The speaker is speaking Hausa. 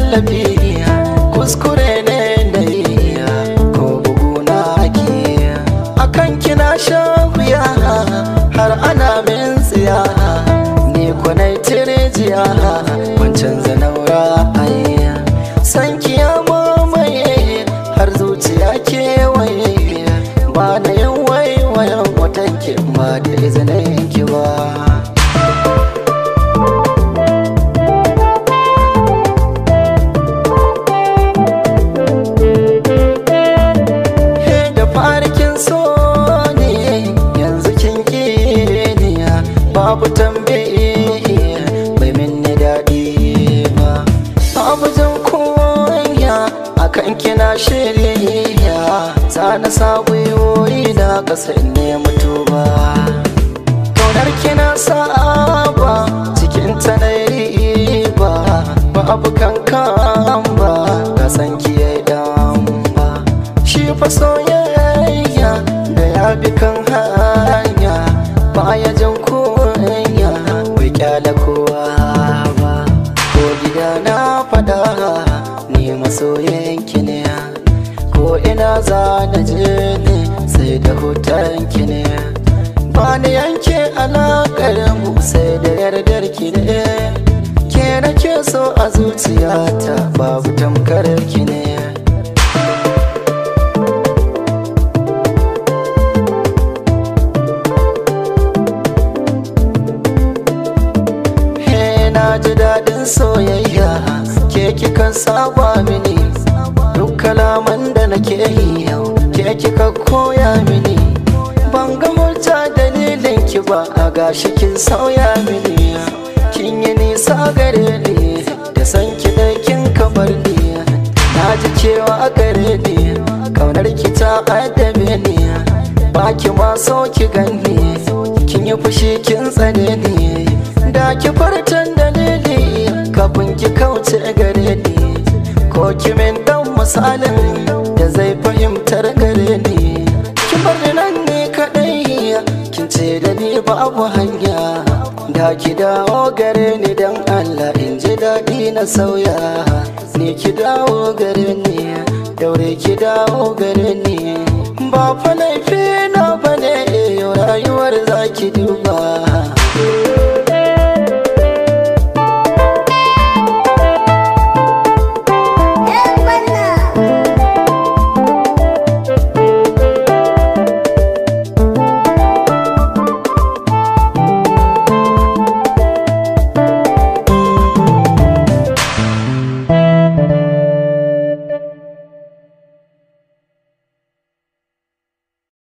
tallafi, kuskure ne da yi ko bugu na ake. Akan kina shan wuya har ana min tsiya, ni kwanai tirjiya wancan zanaura ai. San kiya mamaye har zuciya kewaye, ba na yin waiwayen watanki ba da izinin ki ba. Babu tambaye bai minni daɗi ba, babu jin kunya akan kina shirya. Zana sa gwiwoyi na ƙasa in nemi tuba. Kaunar kina saba cikin ta na riba, babu kankan ba ga san ki yayi dan ba. Shi fa soyayya da ya bi kan hanya, baya jin kunya bai kyala kowa ba. Ko gida na fada ni masoyinki ne, ko ina za na je ne sai da hotonki ne. Ba ni yanke alaƙar mu sai da yardar ki ne, ke nake so a zuciyata babu tamkar ki ne. Na ji daɗin soyayya ke kika saba mini, duk kalaman da nake yi yau ke kika koya mini. Ban ga murta dalilin ki ba a gashi kin sauya mini, kin yi nisa gare ni da san ki da kin kabar ni. Na ji cewa gare ni kaunar ki ta addabe ni, ba ki ma so ki ganni, kin yi fushi kin tsane ni. Da ki fartan dalili kafin ki kauce gare ni, ko kimin dan misalin da zai fahimtar gare ni. Kin bar ni nan ne kadai, kin ce da ni babu hanya. Da ki dawo gare ni dan Allah in ji daɗi na sauya. Ni ki dawo gare ni, daure ki dawo gare ni. Ba fa laifi na bane rayuwar zaki duba.